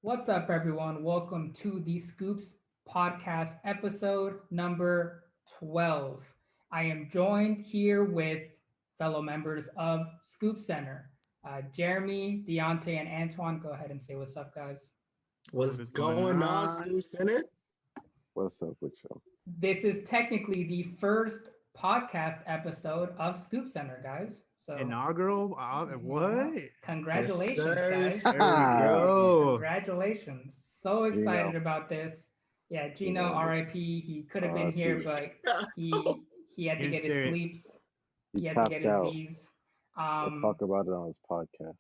What's up, everyone? Welcome to the Scoops podcast episode number 12. I am joined here with fellow members of ScoopsCenter. Jeremy, Deontay, and Antoine, go ahead and say what's up, guys. What's going on, ScoopsCenter? What's up with y'all? This is technically the first podcast episode of ScoopsCenter, guys. So inaugural. What? Congratulations, Yes, guys. There we go. Congratulations. So excited about this. Yeah, Gino, RIP. He could have been here, but he had to get his sleeps. He had to get his Z's. We'll talk about it on his podcast.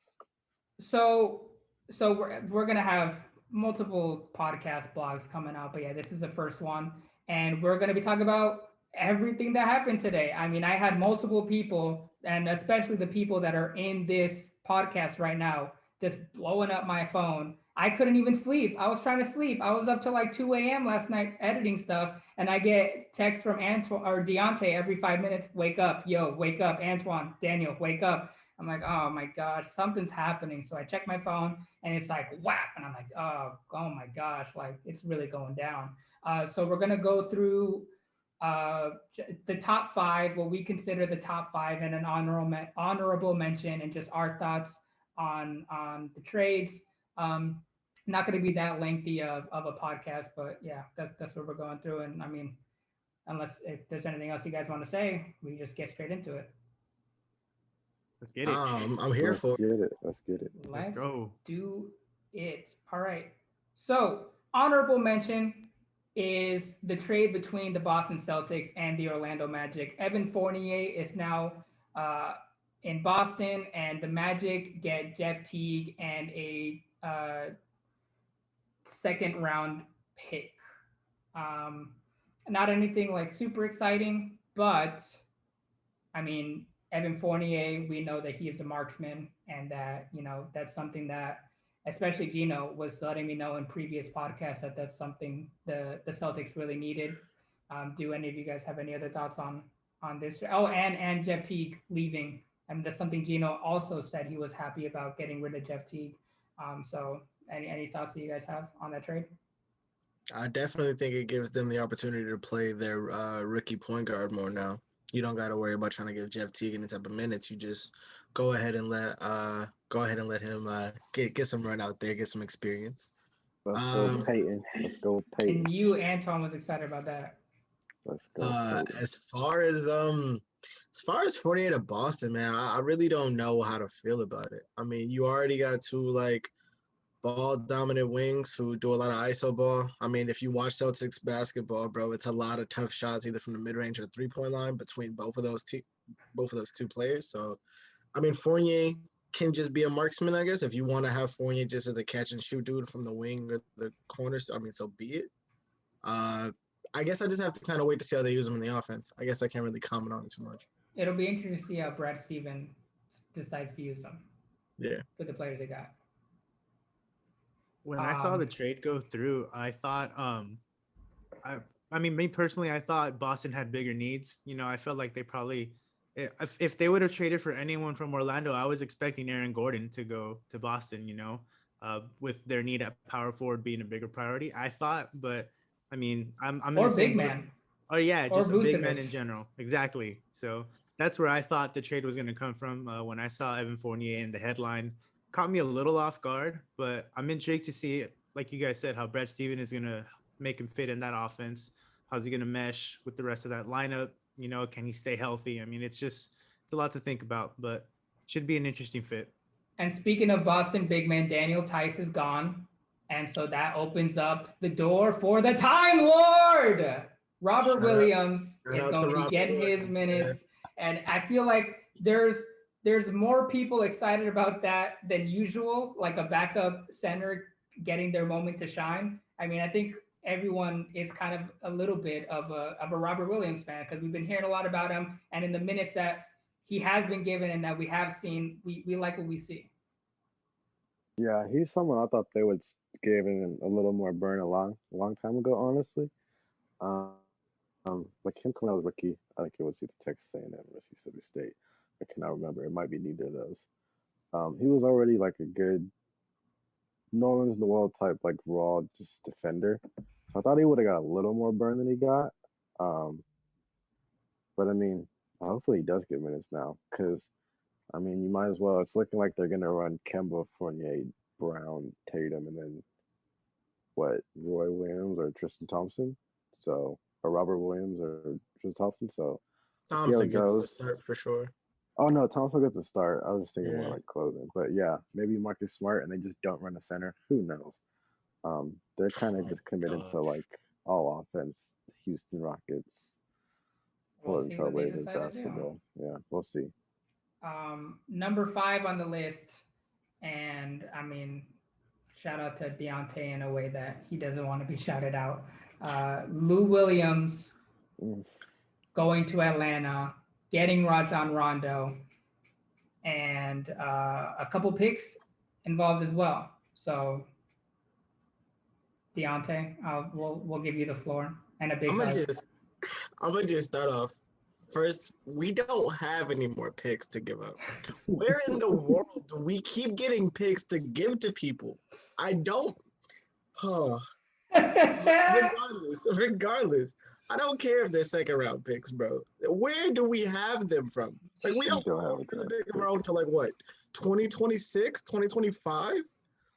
So we're gonna have multiple podcast blogs coming out, but yeah, this is the first one, and we're gonna be talking about everything that happened today. I mean, I had multiple people, and especially the people that are in this podcast right now, just blowing up my phone. I couldn't even sleep. I was trying to sleep. I was up till like 2 a.m. last night editing stuff, and I get texts from Antoine or Deontay every 5 minutes. Wake up, yo, wake up, Antoine, Daniel, wake up. I'm like, oh my gosh, something's happening. So I check my phone, and it's like whap, and I'm like, oh my gosh, like it's really going down. So we're gonna go through the top five, what we consider the top five, and an honorable mention, and just our thoughts on the trades. Not going to be that lengthy of a podcast, but yeah, that's what we're going through. And I mean, unless if there's anything else you guys want to say, we just get straight into it. Let's get it. I'm here for it. Let's get it. Let's go. Do it. All right. So honorable mention is the trade between the Boston Celtics and the Orlando Magic. Evan Fournier is now in Boston, and the Magic get Jeff Teague and a second round pick. Not anything like super exciting, but I mean, Evan Fournier, we know that he is a marksman, and that, you know, that's something that especially Gino was letting me know in previous podcasts that that's something the Celtics really needed. Do any of you guys have any other thoughts on this? Oh, and Jeff Teague leaving. I mean, that's something Gino also said he was happy about, getting rid of Jeff Teague. So any thoughts that you guys have on that trade? I definitely think it gives them the opportunity to play their rookie point guard more now. You don't got to worry about trying to give Jeff Teague any type of minutes. You just go ahead and let him get some run out there, get some experience. Let's go Peyton. Let's go Peyton. And you, Anton, was excited about that. Let's go. As far as 48 to Boston, man, I really don't know how to feel about it. I mean, you already got two like ball dominant wings who do a lot of ISO ball. I mean, if you watch Celtics basketball, bro, it's a lot of tough shots either from the mid range or the 3-point line between both of those two players. So, I mean, Fournier can just be a marksman, I guess. If you want to have Fournier just as a catch and shoot dude from the wing or the corners, I mean, so be it. I guess I just have to kind of wait to see how they use him in the offense. I guess I can't really comment on it too much. It'll be interesting to see how Brad Stevens decides to use them. Yeah. With the players they got. When I saw the trade go through, I thought, I mean, me personally, I thought Boston had bigger needs. You know, I felt like they probably, if they would have traded for anyone from Orlando, I was expecting Aaron Gordon to go to Boston, you know, with their need at power forward being a bigger priority. I thought, but I mean, I'm or big man. Oh yeah, just a big man in general. Exactly. So that's where I thought the trade was going to come from. When I saw Evan Fournier in the headline, caught me a little off guard, but I'm intrigued to see, like you guys said, how Brad Stevens is going to make him fit in that offense. How's he going to mesh with the rest of that lineup? You know, can he stay healthy? I mean, it's a lot to think about, but should be an interesting fit. And speaking of Boston big man, Daniel Tice is gone. And so that opens up the door for the Time Lord. Robert Williams is going to be getting his minutes. And I feel like there's more people excited about that than usual, like a backup center getting their moment to shine. I mean, I think everyone is kind of a little bit of a Robert Williams fan, because we've been hearing a lot about him. And in the minutes that he has been given and that we have seen, we like what we see. Yeah, he's someone I thought they would give him a little more burn a long time ago, honestly. Like him coming out as rookie, I think it was either Texas A&M or Mississippi State. I cannot remember. It might be neither of those. He was already like a good Nolan's the world type, like raw, just defender. So I thought he would have got a little more burn than he got. Um, but I mean, hopefully he does get minutes now, because I mean, you might as well. It's looking like they're gonna run Kemba, Fournier, Brown, Tatum, and then what, Roy Williams or Tristan Thompson. So, or Robert Williams or Tristan Thompson. So we'll see how Thompson it gets the goes. start for sure. Oh no, Thompson gets the start. I was just thinking more Yeah. like closing, but yeah, maybe Marcus Smart, and they just don't run a center. Who knows? They're kind of Oh just committed to gosh. like all offense. Houston Rockets, We'll Portland see what they Trailblazers decide to do. basketball. Yeah, we'll see. Number 5 on the list, and I mean, shout out to Deontay in a way that he doesn't want to be shouted out. Lou Williams Mm. going to Atlanta, getting Rajon Rondo, and a couple picks involved as well. So, Deontay, we'll give you the floor and a big I'm gonna hug. just start off. First, we don't have any more picks to give up. Where in the world do we keep getting picks to give to people? I don't. Oh, regardless, I don't care if they're second round picks, bro. Where do we have them from? Like, we don't Don't have a have the draft pick pick. around to like what, 2026, 2025?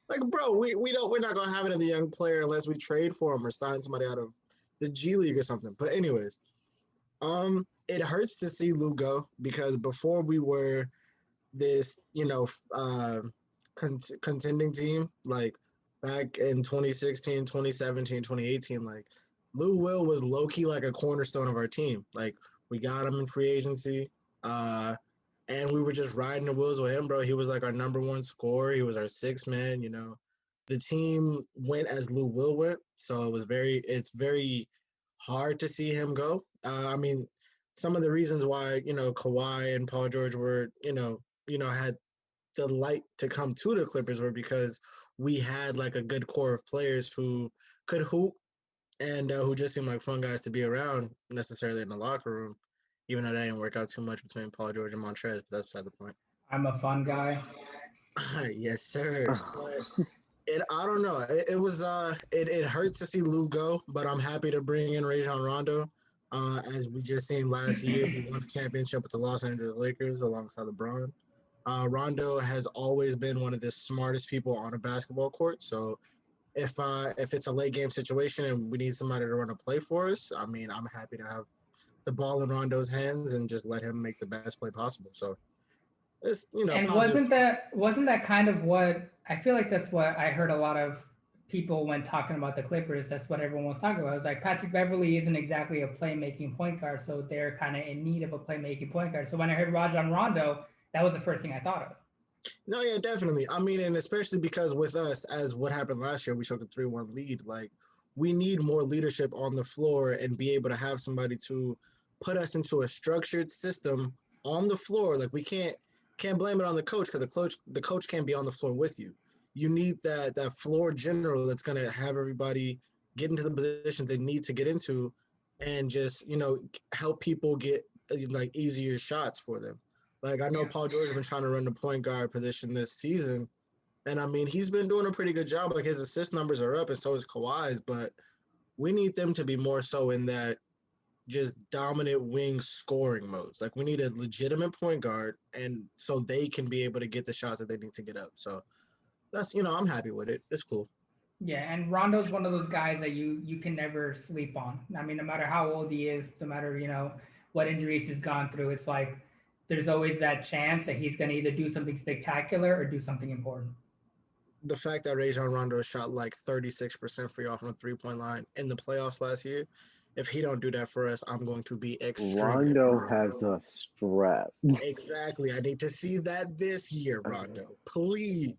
Like, bro, we're not gonna have it in the young player unless we trade for him or sign somebody out of the G League or something. But anyways, it hurts to see Lou go, because before we were this, contending team, like back in 2016, 2017, 2018, like Lou Will was low key like a cornerstone of our team. Like, we got him in free agency, and we were just riding the wheels with him, bro. He was like our number one scorer. He was our sixth man. The team went as Lou Will went, so it's very hard to see him go. I mean, some of the reasons why Kawhi and Paul George were had the light to come to the Clippers were because we had like a good core of players who could hoop, and who just seemed like fun guys to be around necessarily in the locker room, even though that didn't work out too much between Paul George and Montrez, but that's beside the point. I'm a fun guy. Yes, sir. But I don't know. It hurts to see Lou go, but I'm happy to bring in Rajon Rondo. As we just seen last year, he won a championship with the Los Angeles Lakers alongside LeBron. Rondo has always been one of the smartest people on a basketball court. So if it's a late game situation and we need somebody to run a play for us, I mean, I'm happy to have the ball in Rondo's hands and just let him make the best play possible. So it's And positive. wasn't that kind of what I feel like that's what I heard a lot of people when talking about the Clippers. That's what everyone was talking about. It's like Patrick Beverly isn't exactly a playmaking point guard, so they're kind of in need of a playmaking point guard. So when I heard Rajon Rondo, that was the first thing I thought of. No, yeah, definitely. I mean, and especially because with us, as what happened last year, we took a 3-1 lead. Like, we need more leadership on the floor and be able to have somebody to put us into a structured system on the floor. Like, we can't blame it on the coach, because the coach can't be on the floor with you. You need that floor general that's gonna have everybody get into the positions they need to get into, and just help people get like easier shots for them. Like, I know Yeah. Paul George has been trying to run the point guard position this season, and I mean, he's been doing a pretty good job. Like, his assist numbers are up, and so is Kawhi's. But we need them to be more so in that just dominant wing scoring modes. Like, we need a legitimate point guard, and so they can be able to get the shots that they need to get up. So that's I'm happy with it. It's cool. Yeah, and Rondo's one of those guys that you can never sleep on. I mean, no matter how old he is, no matter what injuries he's gone through, it's like there's always that chance that he's going to either do something spectacular or do something important. The fact that Rajon Rondo shot like 36% free off on the 3-point line in the playoffs last year, if he don't do that for us, I'm going to be extremely Rondo upset. has a strap. Exactly. I need to see that this year, Rondo. Please.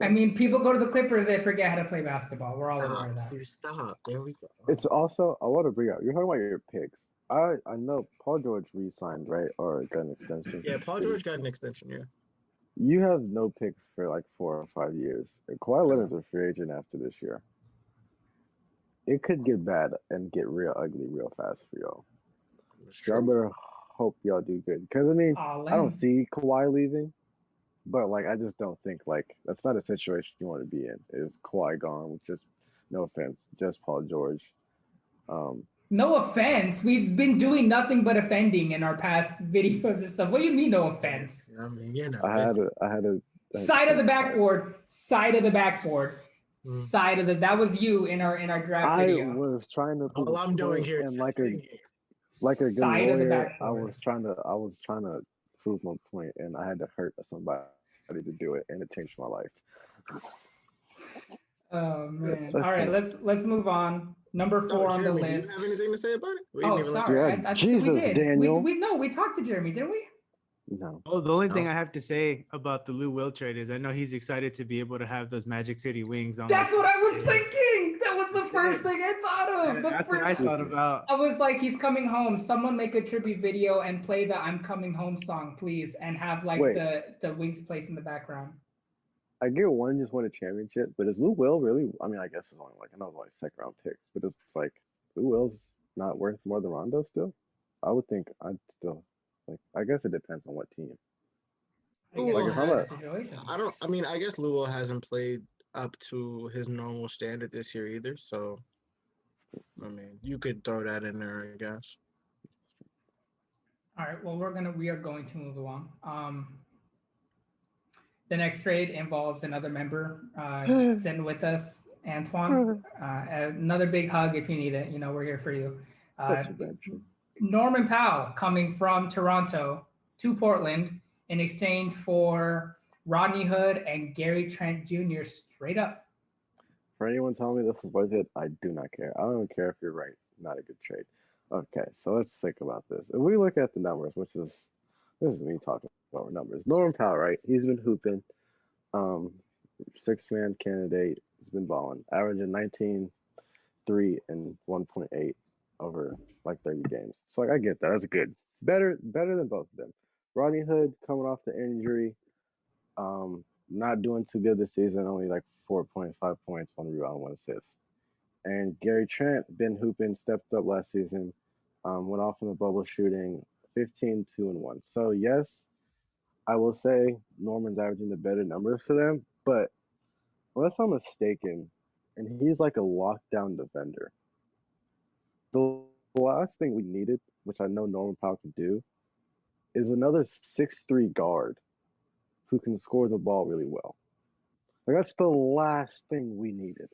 I mean, people go to the Clippers, they forget how to play basketball. We're all aware Stop. of that. See, stop. There we go. It's also, I want to bring up, you're talking about your picks. I know Paul George re-signed, right, or got an extension. Yeah, Paul George got an extension, yeah. You have no picks for like 4 or 5 years. And Kawhi Leonard's a free agent after this year. It could get bad and get real ugly real fast for y'all. It's Y'all true. better hope y'all do good. Because, I mean, All I don't in. see Kawhi leaving, But like, I just don't think like that's not a situation you want to be in. Is Kawhi gone with just no offense, just Paul George? Um, No offense. We've been doing nothing but offending in our past videos and stuff. What do you mean, no offense? I mean, you know, I had a I had to Side of the think about it. backboard. Side of the backboard. Mm. Side of the. That was you in our draft I video. was trying to prove all a I'm doing point, here is and just thinking. like a good Side of the lawyer, backboard. I was trying to prove my point, and I had to hurt somebody to do it, and it changed my life. Oh man. So All right, it's let's move on. Number Oh, 4 on the Jeremy, do you list. have anything to say about it? We Oh, didn't even let sorry. Yeah, I Jesus, we did. Daniel. We no, we talked to Jeremy, didn't we? No, Oh, the only thing No. I have to say about the Lou Will trade is I know he's excited to be able to have those Magic City wings on. That's like, what I was thinking. That was the first thing I thought of. Yeah, The that's what I first. thought about. I was like, he's coming home. Someone make a tribute video and play the "I'm Coming Home" song, please, and have like Wait. the wings placed in the background. I get one just won a championship, but is Lou Will really? I mean, I guess it's only like I know it's only second round picks, but it's like Lou Will's not worth more than Rondo still. I would think I'd still like. I guess it depends on what team. I Lou guess Like Will if it's I'm the a situation. I mean, I guess Louisville hasn't played up to his normal standard this year either. So, I mean, you could throw that in there, I guess. All right. Well, we are going to move along. The next trade involves another member sitting with us, Antoine. Another big hug if you need it. You know, we're here for you. such a bad trade. Norman Powell coming from Toronto to Portland in exchange for Rodney Hood and Gary Trent Jr. straight up. For anyone telling me this is worth it, I do not care. I don't care if you're right. Not a good trade. Okay, so let's think about this. If we look at the numbers, this is me talking about numbers. Norman Powell, right? He's been hooping. Um, 6-man candidate. He's been balling, averaging 19, 3, and 1.8 over like 30 games. So like I get that. That's good. Better than both of them. Rodney Hood coming off the injury, not doing too good this season. Only like 4.5 points, 1 rebound, 1 assist. And Gary Trent been hooping, stepped up last season, went off in the bubble shooting 15, 2, and 1. So yes, I will say Norman's averaging the better numbers to them, but unless I'm mistaken, and he's like a lockdown defender. The last thing we needed, which I know Norman Powell can do, is another 6'3" guard who can score the ball really well. Like that's the last thing we needed.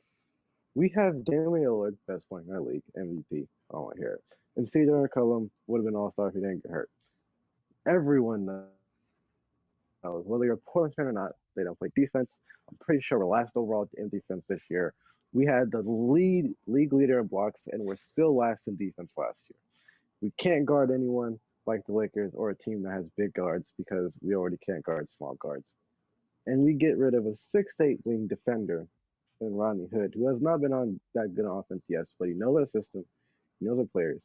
We have Damian Lillard, best point in our league, MVP. I don't want to hear it. And CJ McCollum would have been all-star if he didn't get hurt. Everyone knows, whether you're a Portland fan or not, they don't play defense. I'm pretty sure we're last overall in defense this year. We had the league leader in blocks, and we're still last in defense last year. We can't guard anyone like the Lakers or a team that has big guards because we already can't guard small guards. And we get rid of a 6'8" wing defender in Rodney Hood, who has not been on that good on offense, yes, but he knows our system, he knows our players.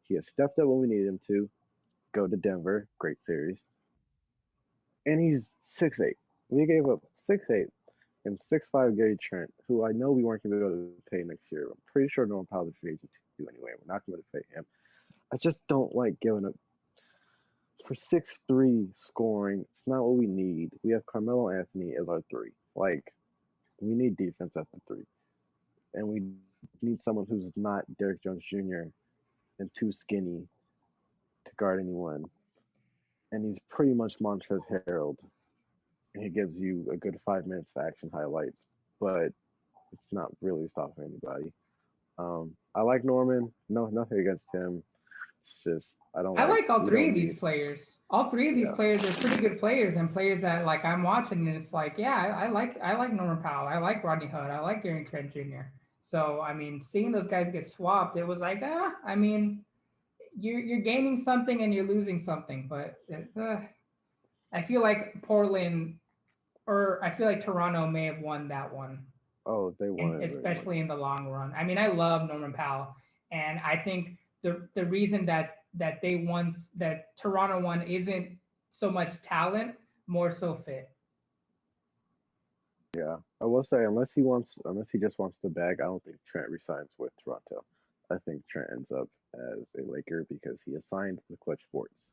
He has stepped up when we needed him to. Go to Denver, great series. And he's 6'8". We gave up 6'8" and 6'5" Gary Trent, who I know we weren't going to be able to pay next year. I'm pretty sure Norman Powell's a free agent too anyway. We're not going to pay him. I just don't like giving up for 6'3" scoring. It's not what we need. We have Carmelo Anthony as our 3. Like, we need defense at the 3. And we need someone who's not Derrick Jones Jr. and too skinny to guard anyone. And he's pretty much Montrezl Harrell. And he gives you a good 5 minutes of action highlights, but it's not really stopping anybody. I like Norman. No, nothing against him. It's just I like all we three don't of these need- players. All three of these Yeah. players are pretty good players and players that like I'm watching and it's like, yeah, I like Norman Powell. I like Rodney Hood. I like Gary Trent Jr. So I mean, seeing those guys get swapped, it was like, I mean, you're gaining something and you're losing something. But I feel like Portland or I feel like Toronto may have won that one. Oh, they won, especially in the long run. I mean, I love Norman Powell, and I think the reason that Toronto won isn't so much talent, more so fit. Yeah, I will say unless he just wants the bag, I don't think Trent resigns with Toronto. I think Trent ends up as a Laker because he is signed with Clutch Sports,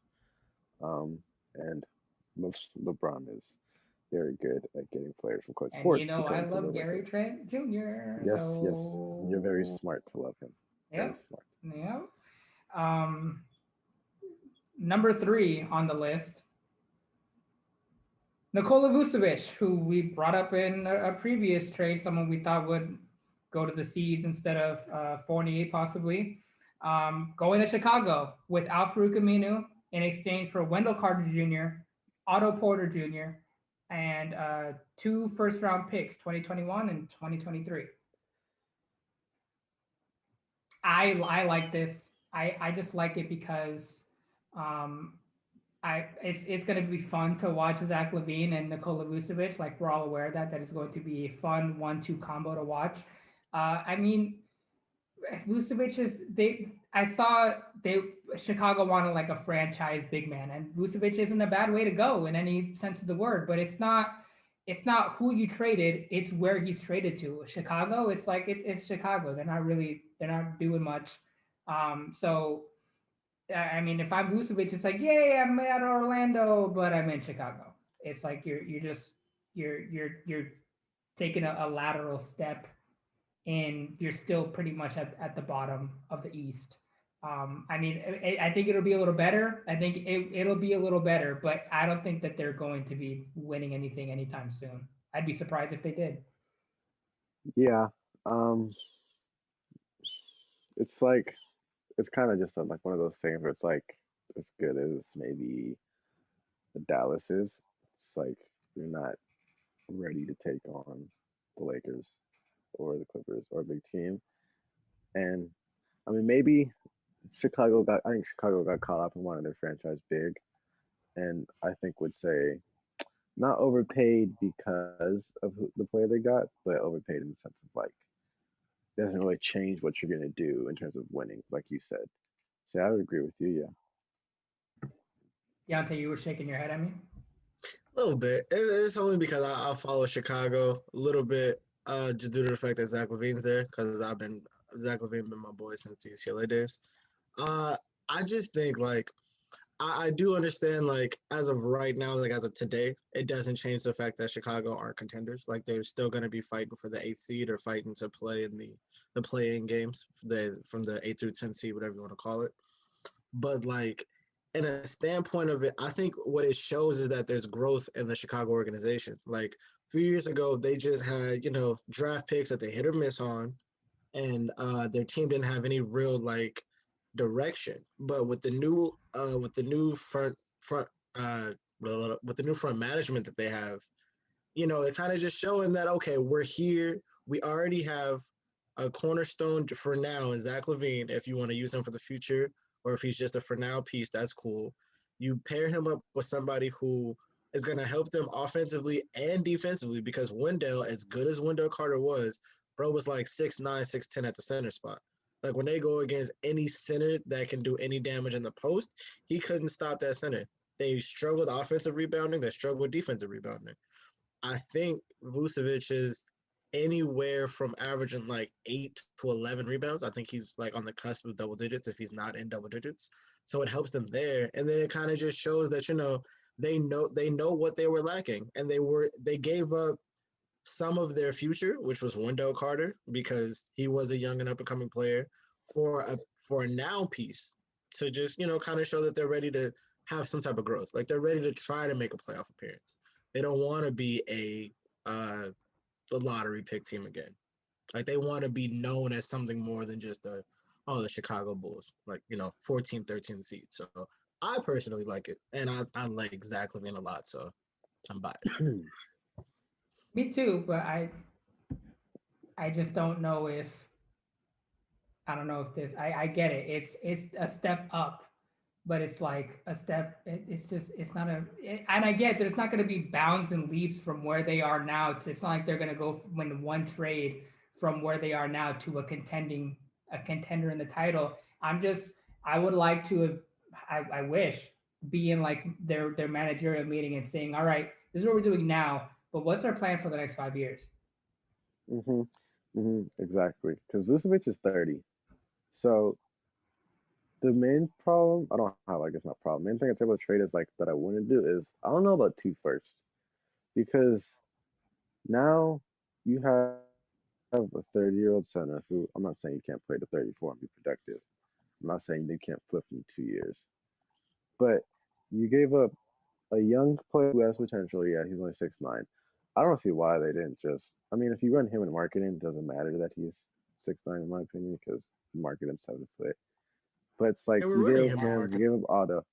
and most LeBron is very good at getting players from clutch And sports to I come to the love Gary Lakers. Trent Jr. Yes, yes, you're very So smart to love him. Very yeah, smart. yeah. Um, number 3 on the list, Nikola Vucevic, who we brought up in a previous trade, someone we thought would go to the C's instead of Fournier possibly. Going to Chicago with Al-Farouq Aminu in exchange for Wendell Carter Jr., Otto Porter Jr., and 2 first-round picks, 2021 and 2023. I like this. I just like it because um, it's going to be fun to watch Zach LaVine and Nikola Vucevic. Like we're all aware of that is going to be a fun 1-2 combo to watch. I mean, Vucevic is they. I saw they Chicago wanted like a franchise big man, and Vucevic isn't a bad way to go in any sense of the word. But it's not. It's not who you traded. It's where he's traded to. Chicago. It's like it's Chicago. They're not doing much. So I mean, if I'm Vucevic, it's like, yay, I'm at Orlando, but I'm in Chicago. It's like you're taking a lateral step, and you're still pretty much at the bottom of the East. I mean, I think it'll be a little better. I think it'll be a little better, but I don't think that they're going to be winning anything anytime soon. I'd be surprised if they did. Yeah. Um, it's like it's kind of just like one of those things where it's like as good as maybe the Dallas is. It's like you're not ready to take on the Lakers or the Clippers or a big team. And I mean, maybe I think Chicago got caught up in wanting their franchise big, and I think would say not overpaid because of the player they got, but overpaid in the sense of like it doesn't really change what you're gonna do in terms of winning, like you said. So I would agree with you. Yeah. Deontay, you were shaking your head at me. A little bit. It's only because I follow Chicago a little bit, just due to the fact that Zach LaVine's there, because Zach LaVine been my boy since the UCLA days. Uh, I just think like I do understand like as of right now, like as of today, it doesn't change the fact that Chicago aren't contenders. Like they're still going to be fighting for the 8th seed or fighting to play in the play-in games, from the 8 through 10 seed, whatever you want to call it. But like in a standpoint of it, I think what it shows is that there's growth in the Chicago organization. Like a few years ago, they just had draft picks that they hit or miss on, and their team didn't have any real like direction. But with the new front uh, with the new front management that they have, it kind of just showing that okay, we're here. We already have a cornerstone for now in Zach LaVine. If you want to use him for the future, or if he's just a for now piece, that's cool. You pair him up with somebody who is going to help them offensively and defensively, because Wendell, as good as Wendell Carter was, bro was like 6'9", 6'10" at the center spot. Like when they go against any center that can do any damage in the post, he couldn't stop that center. They struggled offensive rebounding. They struggled defensive rebounding. I think Vucevic is anywhere from averaging like 8 to 11 rebounds. I think he's like on the cusp of double digits if he's not in double digits. So it helps them there. And then it kind of just shows that, they know what they were lacking. And they gave up some of their future, which was Wendell Carter, because he was a young and up and coming player, for a now piece to just, kind of show that they're ready to have some type of growth. Like they're ready to try to make a playoff appearance. They don't want to be the lottery pick team again. Like they want to be known as something more than just the Chicago Bulls, like 14, 13 seeds. So I personally like it, and I like Zach LaVine a lot, so I'm biased. Me too, but I just don't know if I don't know if this I get it. It's a step up, but it's like a step. It's just it's not and I get there's not going to be bounds and leaps from where they are now. It's not like they're going to go win one trade from where they are now to a contender in the title. I would like to have I wish be in like their managerial meeting and saying, all right, this is what we're doing now, but what's our plan for the next 5 years? Exactly. Because Vucevic is 30. So the main problem, I don't have, I guess not problem. Main thing I'd say about trade is like that I wouldn't do is I don't know about two firsts. because now you have a 30-year-old center who, I'm not saying you can't play to 34 and be productive. I'm not saying they can't flip in 2 years, but you gave up a young player who has potential. Yeah, he's only 6'9". I don't see why they didn't just. I mean, if you run him in marketing, it doesn't matter that he's 6'9" in my opinion, because marketing 7 foot. But it's like They were you running gave him in him, you market. gave him Otto.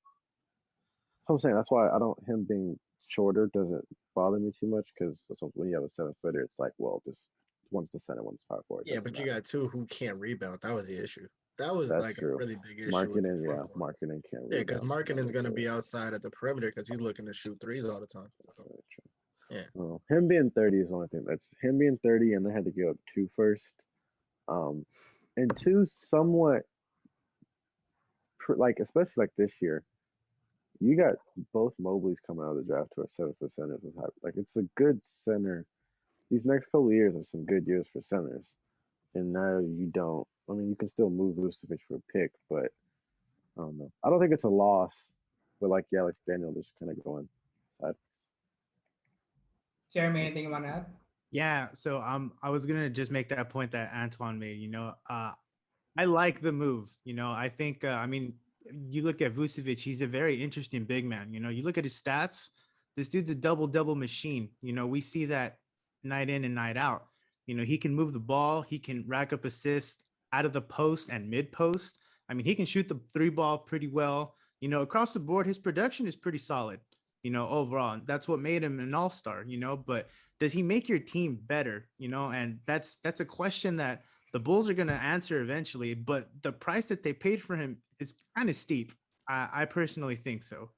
So I'm saying that's why I don't him being shorter doesn't bother me too much, because when you have a 7 footer, it's like, well, just one's the center, one's power forward. It Yeah, doesn't but you matter. got two who can't rebound. That was the issue. That was That's like a true. really big issue with their Marketing, front yeah, court. marketing can't Yeah, because rebound. That Markkanen's is gonna be outside at the perimeter because he's looking to shoot threes all the time. So, very true. yeah. Well, him being 30 is the only thing. That's him being 30, and they had to give up two first. Um, and two somewhat like, especially like this year, you got both Mobleys coming out of the draft who are 7 foot centers with high, like it's a good center. These next couple of years are some good years for centers, and now you don't. I mean, you can still move Vucevic for a pick, but I don't know. I don't think it's a loss, but like yeah, like Daniel just kind of going side. Jeremy, anything you want to add? Yeah, so I was gonna just make that point that Antoine made. I like the move. I think I mean, you look at Vucevic, he's a very interesting big man. You look at his stats, this dude's a double machine. We see that night in and night out. He can move the ball, he can rack up assists out of the post and mid post. I mean, he can shoot the three ball pretty well. Across the board, his production is pretty solid, overall. And that's what made him an all-star, but does he make your team better? And that's a question that the Bulls are going to answer eventually, but the price that they paid for him is kind of steep. I personally think so.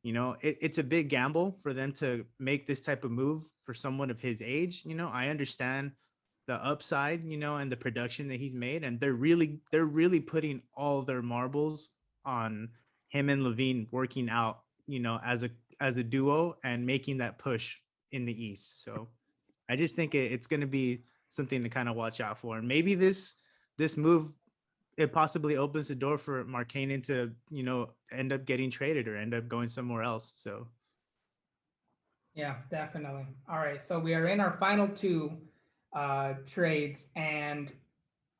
It's a big gamble for them to make this type of move for someone of his age. I understand the upside, and the production that he's made, and they're really putting all their marbles on him and Levine working out, as a duo and making that push in the East. So I just think it's going to be something to kind of watch out for. And maybe this move, it possibly opens the door for Markkanen to end up getting traded or end up going somewhere else. So Yeah, definitely. All right, so we are in our final two trades, and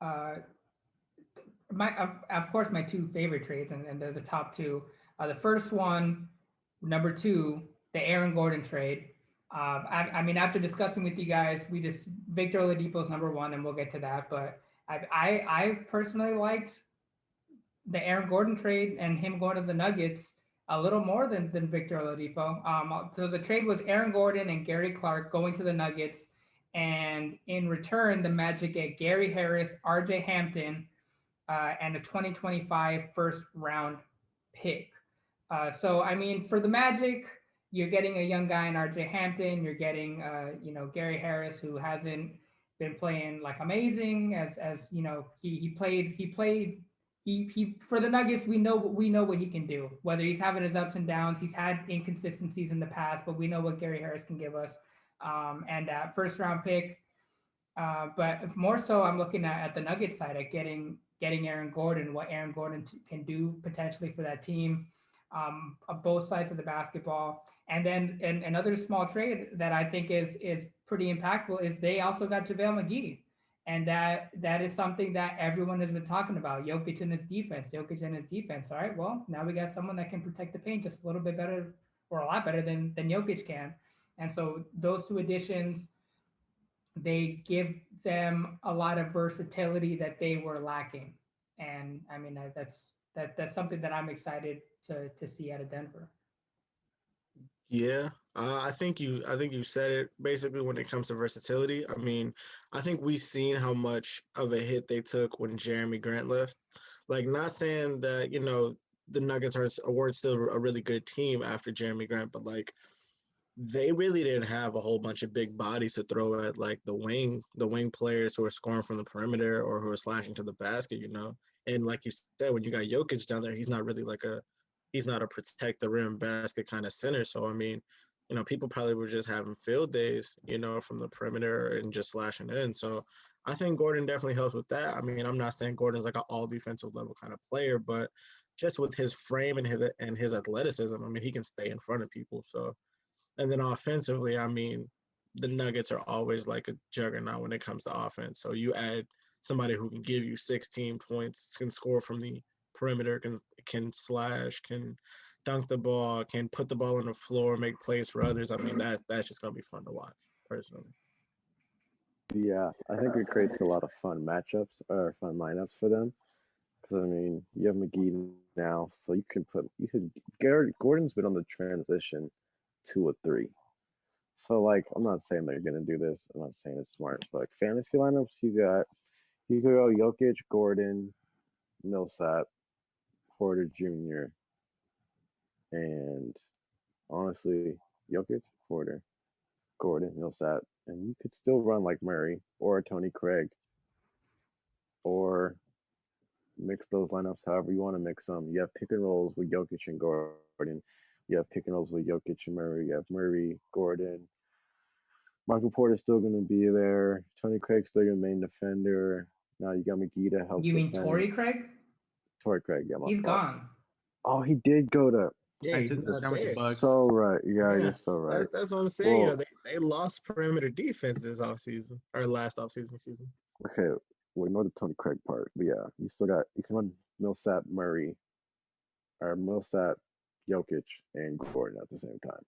uh, of course my two favorite trades, and they're the top two. The first one, number two, the Aaron Gordon trade. I mean, after discussing with you guys, Victor Oladipo's number one, and we'll get to that. But I personally liked the Aaron Gordon trade and him going to the Nuggets a little more than Victor Oladipo. So the trade was Aaron Gordon and Gary Clark going to the Nuggets, and in return, the Magic get Gary Harris, R.J. Hampton, and a 2025 first round pick. So I mean, for the Magic, you're getting a young guy in R.J. Hampton. You're getting Gary Harris, who hasn't been playing like amazing as he for the Nuggets. We know what he can do. Whether he's having his ups and downs, he's had inconsistencies in the past, but we know what Gary Harris can give us. And that first round pick. But more so, I'm looking at the Nuggets side, at getting Aaron Gordon, what Aaron Gordon can do potentially for that team, on both sides of the basketball. And then another small trade that I think is pretty impactful is they also got JaVale McGee. And that is something that everyone has been talking about. Jokic and his defense. All right, well, now we got someone that can protect the paint just a little bit better, or a lot better than Jokic can. And so those two additions, they give them a lot of versatility that they were lacking. And I mean, that's something that I'm excited to see out of Denver. Yeah, I think you said it basically when it comes to versatility. I mean, I think we've seen how much of a hit they took when Jeremy Grant left. Like, not saying that the Nuggets weren't still a really good team after Jeremy Grant, but like they really didn't have a whole bunch of big bodies to throw at like the wing players who are scoring from the perimeter or who are slashing to the basket. And like you said, when you got Jokic down there, he's not a protect the rim basket kind of center. So I mean, people probably were just having field days, from the perimeter and just slashing in. So I think Gordon definitely helps with that. I mean, I'm not saying Gordon's like an all defensive level kind of player, but just with his frame and his athleticism, I mean, he can stay in front of people. So And then offensively, I mean, the Nuggets are always like a juggernaut when it comes to offense. So you add somebody who can give you 16 points, can score from the perimeter, can slash, can dunk the ball, can put the ball on the floor, make plays for others. I mean, that's just gonna be fun to watch, personally. Yeah, I think it creates a lot of fun matchups or fun lineups for them. Because I mean, you have McGee now, so Gordon's been on the transition to a three. So like, I'm not saying they're gonna do this. I'm not saying it's smart, but like fantasy lineups, you could go Jokic, Gordon, Millsap, Porter Jr., and honestly, Jokic, Porter, Gordon, Millsap, and you could still run like Murray or Tony Craig or mix those lineups however you want to mix them. You have pick and rolls with Jokic and Gordon. You have pick and rolls with Jokic and Murray. You have Murray, Gordon. Michael Porter's still going to be there. Tony Craig's still your main defender. Now you got McGee to help You mean defend. Torrey Craig? Torrey Craig, yeah, my He's fault. gone. Oh, he did go to. Yeah, Went to he's the not summer with the there. Bucks. So right, yeah, Yeah, you're so right. that's what I'm saying. Well, They lost perimeter defense this offseason, or last offseason, excuse me. okay, we know the Tony Craig part, but yeah, you can run Millsap, Murray, or Millsap, Jokic, and Gordon at the same time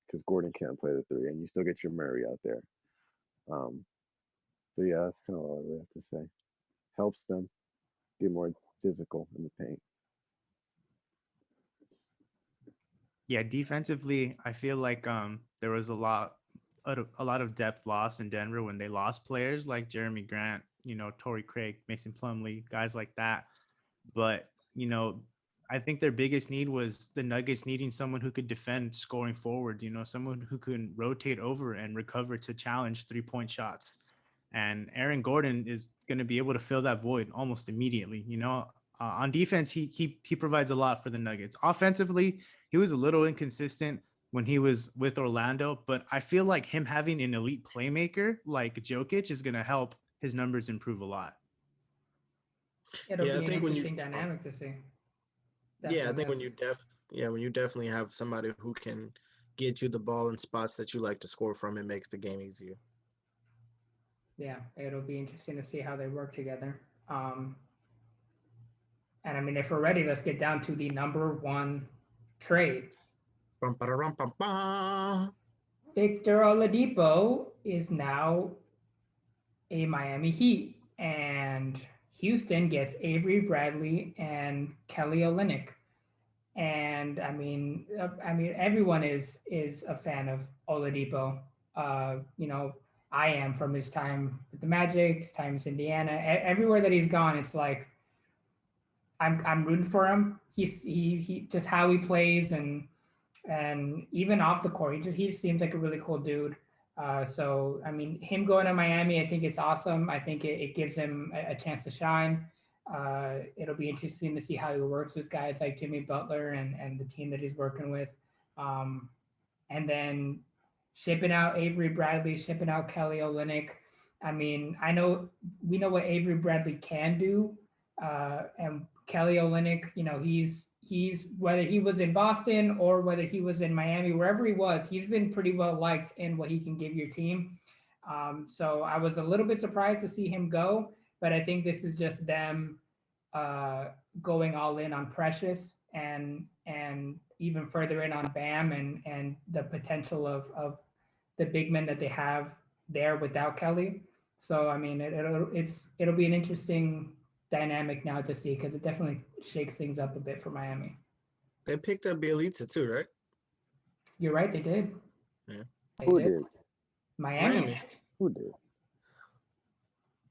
because Gordon can't play the three, and you still get your Murray out there. Um, but yeah, that's kind of all I really have to say. Helps them get more physical in the paint. Yeah, defensively, I feel like there was a lot of depth lost in Denver when they lost players like Jeremy Grant, Torrey Craig, Mason Plumlee, guys like that. But, I think their biggest need was the Nuggets needing someone who could defend scoring forward, someone who can rotate over and recover to challenge 3-point shots. And Aaron Gordon is going to be able to fill that void almost immediately. On defense, he provides a lot for the Nuggets. Offensively, he was a little inconsistent when he was with Orlando, but I feel like him having an elite playmaker like Jokic is going to help his numbers improve a lot. It'll Yeah, I be an think when you interesting dynamic to see. yeah, I Definitely think is. when you definitely have somebody who can get you the ball in spots that you like to score from, it makes the game easier. Yeah, it'll be interesting to see how they work together. And I mean, if we're ready, let's get down to the number one trade. Victor Oladipo is now a Miami Heat, and Houston gets Avery Bradley and Kelly Olynyk. And I mean, everyone is a fan of Oladipo. I am from his time with the Magic, his times Indiana. Everywhere that he's gone, it's like I'm rooting for him. He just how he plays and even off the court, he seems like a really cool dude. So I mean, him going to Miami, I think it's awesome. I think it gives him a chance to shine. It'll be interesting to see how he works with guys like Jimmy Butler and the team that he's working with. And then shipping out Avery Bradley, shipping out Kelly Olynyk. I mean, we know what Avery Bradley can do, and Kelly Olynyk, he's whether he was in Boston or whether he was in Miami, wherever he was, he's been pretty well liked in what he can give your team. So I was a little bit surprised to see him go, but I think this is just them going all in on Precious and even further in on Bam and the potential of the big men that they have there without Kelly. So I mean, it'll be an interesting dynamic now to see because it definitely shakes things up a bit for Miami. They picked up Bielitsa too, right? You're right, they did. Yeah. They Who did. did? Miami. Who did?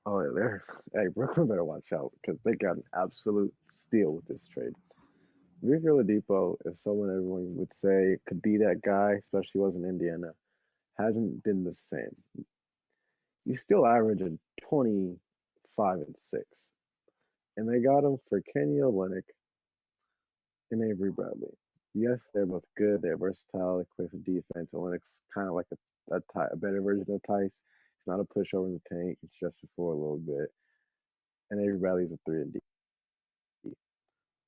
Oh, yeah, hey, Brooklyn better watch out because they got an absolute steal with this trade. Victor Oladipo is someone everyone would say could be that guy, especially was in Indiana. Hasn't been the same. He's still averaging 25 and 6. And they got him for Kenny Olynyk and Avery Bradley. Yes, they're both good. They're versatile. They play for defense. Olynyk's kind of like a better version of Tice. He's not a pushover in the paint. He can stretch the floor a little bit. And Avery Bradley's a 3 and D.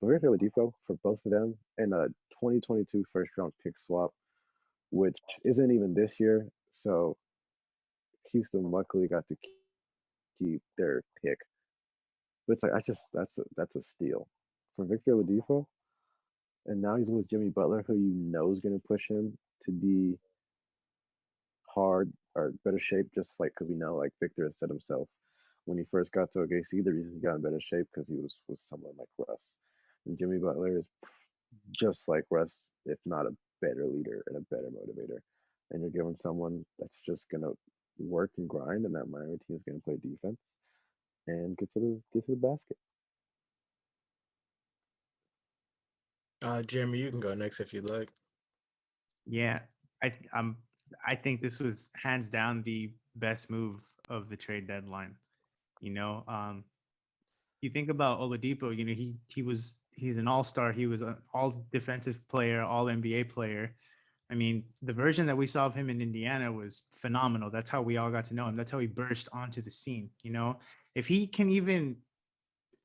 But Victor Oladipo for both of them in a 2022 first round pick swap which isn't even this year. So Houston luckily got to keep their pick. But it's like that's a steal for Victor Oladipo, and now he's with Jimmy Butler, who you know is going to push him to be hard or better shape, just like because we know like Victor has said himself when he first got to OKC, the reason he got in better shape because he was someone like Russ, and Jimmy Butler is just like Russ, if not a better leader and a better motivator. And you're giving someone that's just gonna work and grind, and that Miami team is gonna play defense and get to the basket. Jeremy, you can go next if you'd like. Yeah, I I'm I think this was hands down the best move of the trade deadline. You know, you think about Oladipo. You know, he's an all-star. He was an all defensive player, all NBA player. I mean, the version that we saw of him in Indiana was phenomenal. That's how we all got to know him. That's how he burst onto the scene. You know, if he can even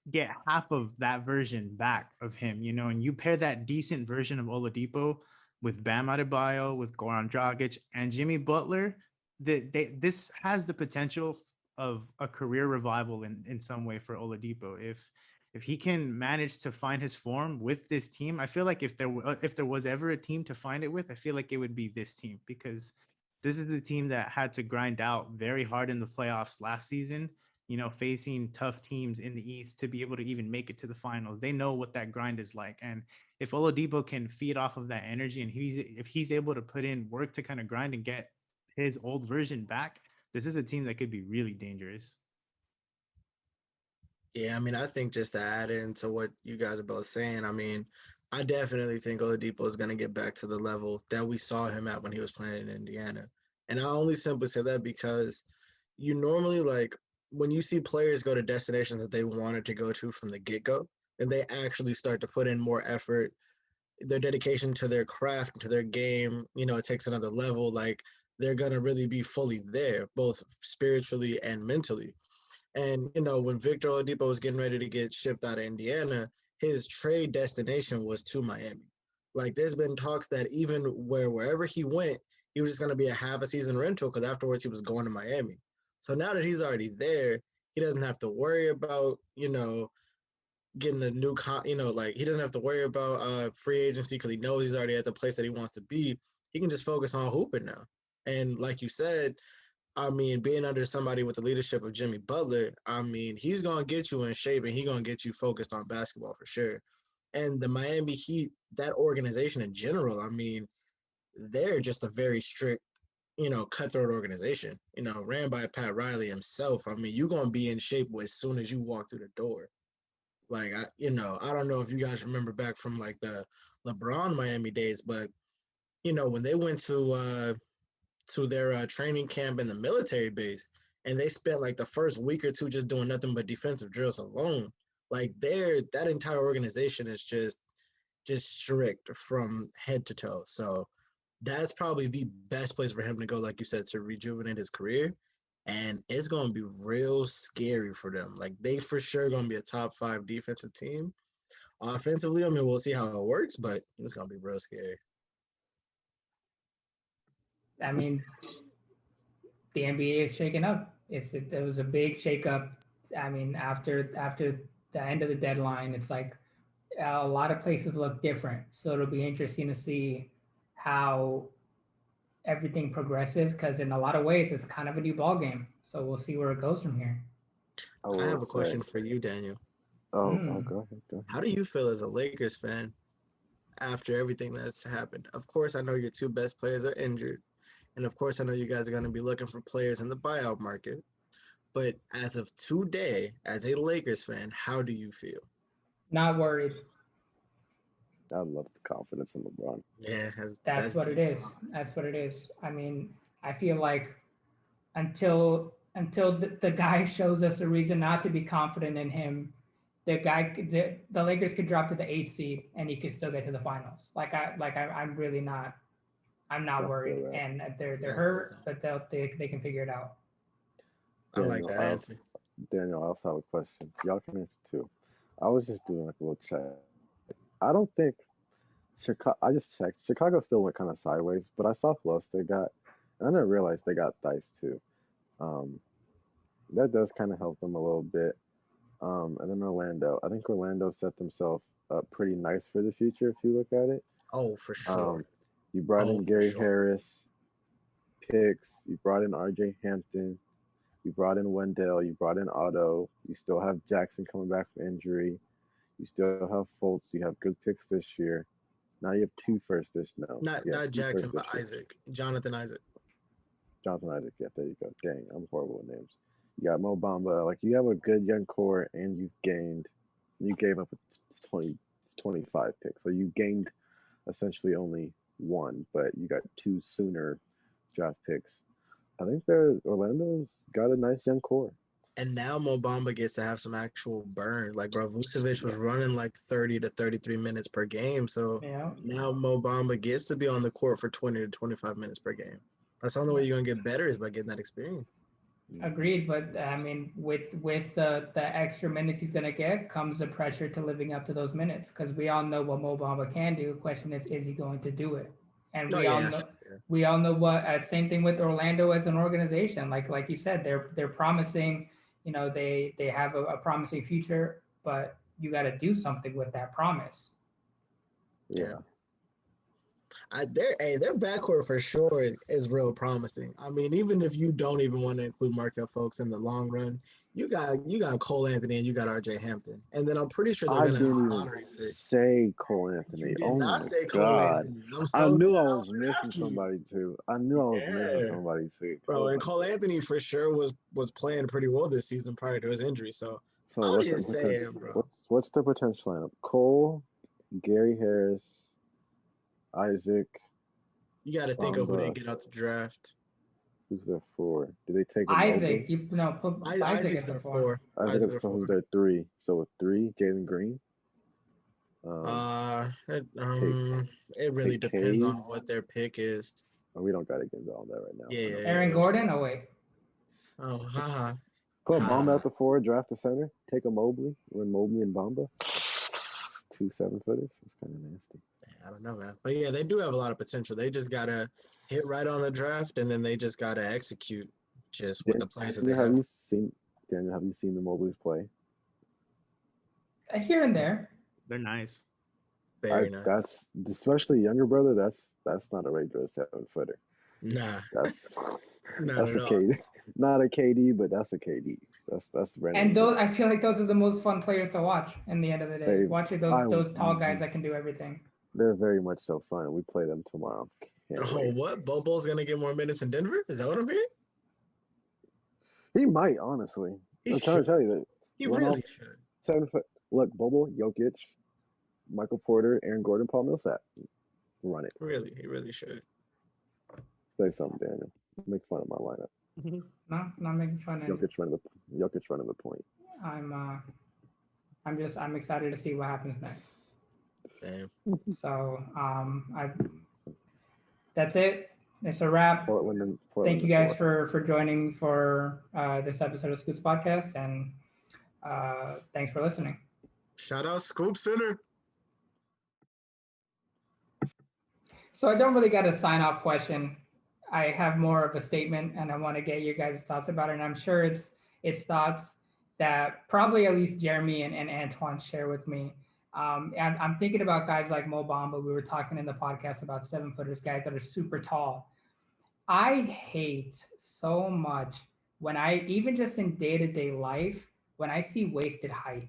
get half of that version back of him, you know, and you pair that decent version of Oladipo with Bam Adebayo, with Goran Dragic, and Jimmy Butler, this has the potential of a career revival in some way for Oladipo. If he can manage to find his form with this team, I feel like if there was ever a team to find it with, I feel like it would be this team because this is the team that had to grind out very hard in the playoffs last season, you know, facing tough teams in the East to be able to even make it to the finals. They know what that grind is like. And if Oladipo can feed off of that energy and if he's able to put in work to kind of grind and get his old version back, this is a team that could be really dangerous. Yeah, I mean, I think just to add into what you guys are both saying, I mean, I definitely think Oladipo is going to get back to the level that we saw him at when he was playing in Indiana. And I only simply say that because you normally like when you see players go to destinations that they wanted to go to from the get-go, and they actually start to put in more effort, their dedication to their craft, to their game, you know, it takes another level. Like they're going to really be fully there, both spiritually and mentally. And you know, when Victor Oladipo was getting ready to get shipped out of Indiana, his trade destination was to Miami. Like, there's been talks that even wherever he went, he was just going to be a half a season rental because afterwards he was going to Miami. So now that he's already there, he doesn't have to worry about getting a new like he doesn't have to worry about free agency because he knows he's already at the place that he wants to be. He can just focus on hooping now. And like you said, I mean, being under somebody with the leadership of Jimmy Butler, I mean, he's going to get you in shape and he's going to get you focused on basketball for sure. And the Miami Heat, that organization in general, I mean, they're just a very strict, cutthroat organization, ran by Pat Riley himself. I mean, you're going to be in shape as soon as you walk through the door. Like, I don't know if you guys remember back from like the LeBron Miami days, but, when they went to their training camp in the military base, and they spent like the first week or two just doing nothing but defensive drills alone. Like that entire organization is just strict from head to toe. So that's probably the best place for him to go, like you said, to rejuvenate his career. And it's going to be real scary for them. Like they for sure going to be a top 5 defensive team. Offensively, I mean, we'll see how it works, but it's going to be real scary. I mean, the NBA is shaking up. It was a big shakeup. I mean, after the end of the deadline, it's like a lot of places look different. So it'll be interesting to see how everything progresses because in a lot of ways it's kind of a new ball game. So we'll see where it goes from here. I have a question for you, Daniel. Go ahead. How do you feel as a Lakers fan after everything that's happened? Of course, I know your 2 best players are injured. And of course, I know you guys are going to be looking for players in the buyout market. But as of today, as a Lakers fan, how do you feel? Not worried. I love the confidence in LeBron. Yeah, That's what it is. That's what it is. I mean, I feel like until the guy shows us a reason not to be confident in him, the Lakers could drop to the 8th seed and he could still get to the finals. I'm really not. I'm not worried, right. and they're hurt, but they can figure it out. I like that answer. Daniel, I also have a question. Y'all can answer too. I was just doing like a little check. I don't think Chicago. I just checked. Chicago still went kind of sideways, but I saw who else they got, and I didn't realize they got Dice too. Um, that does kind of help them a little bit. And then Orlando. I think Orlando set themselves up pretty nice for the future if you look at it. Oh, for sure. You brought Oh, in for Gary sure. Harris, picks. You brought in R.J. Hampton. You brought in Wendell. You brought in Otto. You still have Jackson coming back from injury. You still have Fultz. You have good picks this year. Now you have two first this no. Not Yeah, not two first Jackson, this but year. Isaac. Jonathan Isaac. Jonathan Isaac. Yeah, there you go. Dang, I'm horrible with names. You got Mo Bamba. Like you have a good young core, and you gave up a 25 picks. So you gained essentially only one, but you got two sooner draft picks. I think Orlando's got a nice young core. And now Mo Bamba gets to have some actual burn. Like, bro, Vucevic was running like 30 to 33 minutes per game. So Yeah. now Mo Bamba gets to be on the court for 20 to 25 minutes per game. That's the only way you're going to get better is by getting that experience. Agreed, but I mean, with the extra minutes he's gonna get comes the pressure to living up to those minutes because we all know what Mo Bamba can do. Question is he going to do it? And Oh, we all yeah. know we all know what. Same thing with Orlando as an organization. Like you said, they're promising. You know, they have a promising future, but you got to do something with that promise. Yeah. Their backcourt for sure is real promising. I mean, even if you don't even want to include Markel Fultz in the long run, you got Cole Anthony and you got R.J. Hampton, and then I'm pretty sure they're I gonna didn't even honor it. say Cole Anthony. You did Oh not my say Cole God. Anthony. I'm I so knew glad I I was wasn't missing asking you. somebody too. I knew I was missing somebody too. Bro, Oh and my Cole God. Anthony for sure was playing pretty well this season prior to his injury. So So I'm what's the just potential? saying, bro. What's the potential lineup? Cole, Gary Harris, Isaac, You got to think of who they Bamba. get out the draft. Who's their four? Do they take a Isaac, Mobley? put Isaac Isaac's at the their four. four. Isaac, Isaac's their so who's four. their three? So with three, Jalen Green. It really take depends on Cade. what their pick is. Oh, we don't got to get into all that right now. Yeah. Aaron Gordon. Oh wait. Oh, haha. Put Bamba at the four, draft a center, take a Mobley, run Mobley and Bamba. 2 7-footers. That's kind of nasty. I don't know, man. But yeah, they do have a lot of potential. They just gotta hit right on the draft, and then they just gotta execute just with the players that they Daniel, have. Have you seen the Mobleys play? Here and there. They're nice. Very nice. That's especially younger brother. That's not a regular 7-footer. Nah, That's not that's at a all. KD. Not a KD, but that's a KD. That's Brandon. And those, I feel like those are the most fun players to watch. In the end of the day, watching those tall guys that can do everything. They're very much so fun. We play them tomorrow. Can't wait. What? Bobo's gonna get more minutes in Denver? Is that what I'm hearing? He might, honestly. I'm trying to tell you that. He really should. 7 foot. Look, Bobo, Jokic, Michael Porter, Aaron Gordon, Paul Millsap. Run it. Really, he really should. Say something, Daniel. Make fun of my lineup. No, not making fun of Jokic running the point. I'm excited to see what happens next. Damn. So that's it. It's a wrap. Portland Thank you guys for joining for this episode of Scoops Podcast, and thanks for listening. Shout out ScoopsCenter. So I don't really got a sign off question. I have more of a statement, and I want to get your guys' thoughts about it. And I'm sure it's thoughts that probably at least Jeremy and Antoine share with me. I'm thinking about guys like Mo Bamba. We were talking in the podcast about 7-footers, guys that are super tall. I hate so much when even just in day-to-day life, when I see wasted height,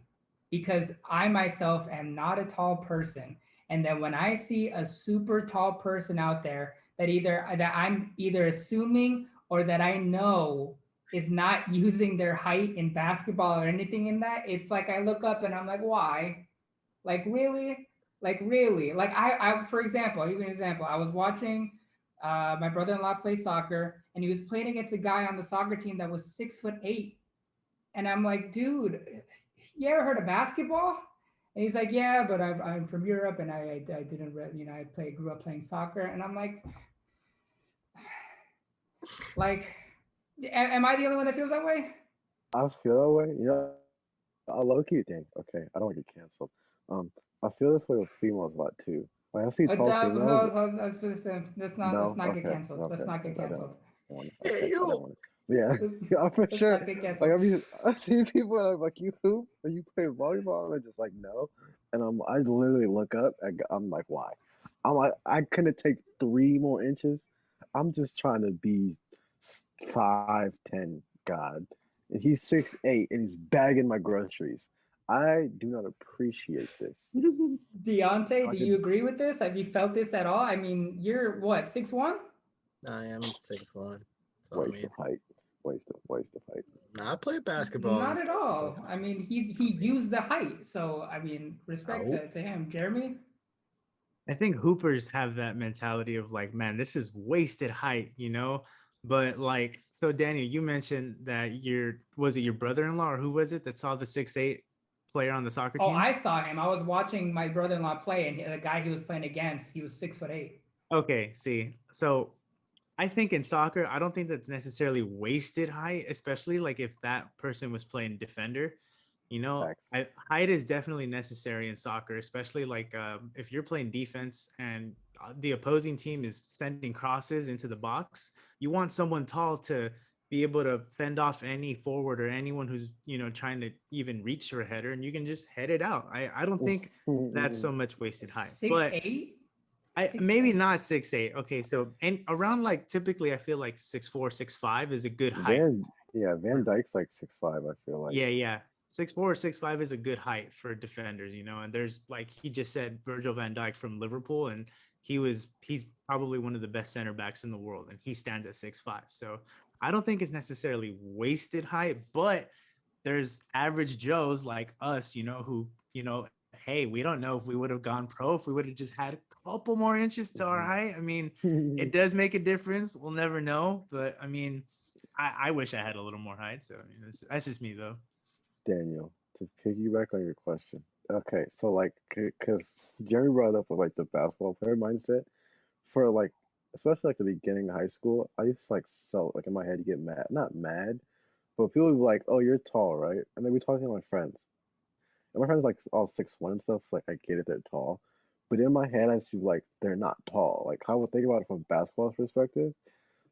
because I myself am not a tall person. And then when I see a super tall person out there that I'm either assuming or that I know is not using their height in basketball or anything in that, it's like I look up and I'm like, why? Like really? Like I for example, I'll give you an example. I was watching my brother-in-law play soccer, and he was playing against a guy on the soccer team that was 6'8". And I'm like, dude, you ever heard of basketball? And he's like, yeah, but I'm from Europe, and I didn't, grew up playing soccer. And I'm like, am I the only one that feels that way? I feel that way. You know, I low key think. Okay, I don't want to get canceled. I feel this way with females a lot too. Like I see tall females. Let's No, not get okay, canceled. Let's okay. not get I don't canceled. want to. Hey, Okay, I don't you. want to. Yeah, Let's, yeah, for let's sure. not get Like canceled. I see people and I'm like, you hoop? Are you playing volleyball? And they're just like, no. And I literally look up. I'm like, why? I'm like, I couldn't take 3 more inches. I'm just trying to be 5'10", God, and he's 6'8", and he's bagging my groceries. I do not appreciate this. Deontay, I do you could agree with this? Have you felt this at all? I mean, you're what, 6'1"? I am 6'1". So I waste mean, of height. Waste of height. nah, I played basketball Not and at stuff and all. stuff. I mean, he used the height. So I mean, respect Oh, to him. Jeremy? I think hoopers have that mentality of like, man, this is wasted height, you know? But like, so Daniel, you mentioned that was it your brother-in-law or who was it that saw the 6'8" player on the soccer Oh, team? I saw him. I was watching my brother-in-law play, and the guy he was playing against, he was 6'8". Okay, see. So I think in soccer, I don't think that's necessarily wasted height, especially like if that person was playing defender. You know, Facts. height is definitely necessary in soccer, especially like if you're playing defense and the opposing team is sending crosses into the box. You want someone tall to be able to fend off any forward or anyone who's trying to even reach your header, and you can just head it out. I don't think that's so much wasted height, but 6'8"? I maybe not 6'8". Okay, so and around like typically I feel like 6'4", 6'5" is a good height. Van Dyke's like 6'5", I feel like. Yeah. 6'4", 6'5" is a good height for defenders, and there's like he just said Virgil van Dijk from Liverpool, and he's probably one of the best center backs in the world, and he stands at 6'5". So I don't think it's necessarily wasted height, but there's average Joes like us, who, hey, we don't know if we would have gone pro if we would have just had a couple more inches to our height. I mean, it does make a difference. We'll never know, but I mean, I wish I had a little more height. So I mean, that's just me though. Daniel, to piggyback on your question. Okay, so like, because Jerry brought up like the basketball player mindset for like, especially like the beginning of high school. I used to like like in my head, you get mad, not mad, but people would be like, "Oh, you're tall, right?" And then we talking to my friends, and my friends like all 6'1" and stuff. So like, I get it, they're tall, but in my head, I just be like, they're not tall. Like, how I would think about it from a basketball perspective.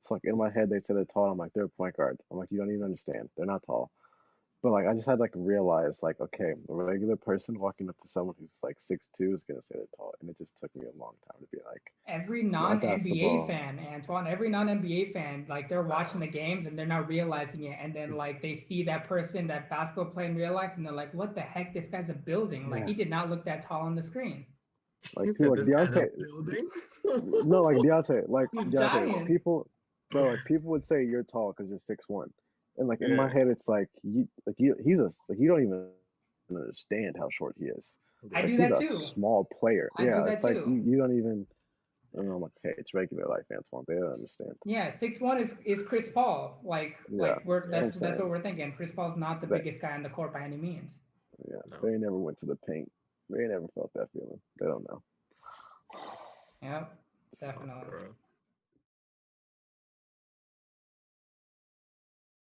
So like in my head, they say they're tall. I'm like, they're a point guard. I'm like, you don't even understand. They're not tall. But like I just had like realize like okay, a regular person walking up to someone who's like 6'2" is gonna say they're tall, and it just took me a long time to be like, Every it's not non-NBA basketball. fan, Antoine, every non-NBA fan, like they're watching the games and they're not realizing it. And then like they see that person, that basketball player in real life, and they're like, what the heck? This guy's a building. Like Yeah, he did not look that tall on the screen. like he people said like this guy's a Deontay. building. No, like He's Deontay. giant. People, bro, like people would say you're tall because you're 6'1", and like in my Yeah, head it's like he's a like you don't even understand how short he is. I Like do he's that a too. small player. I do Yeah, that it's like too. you don't even. And I'm like, okay, it's regular life, Antoine. They don't understand. Yeah, 6'1" is Chris Paul. Yeah, We're that's what I'm that's what saying. we're thinking. Chris Paul's not the That biggest guy on the court by any means. Yeah, no, they never went to the paint. They never felt that feeling. They don't know. Yep, no, definitely. for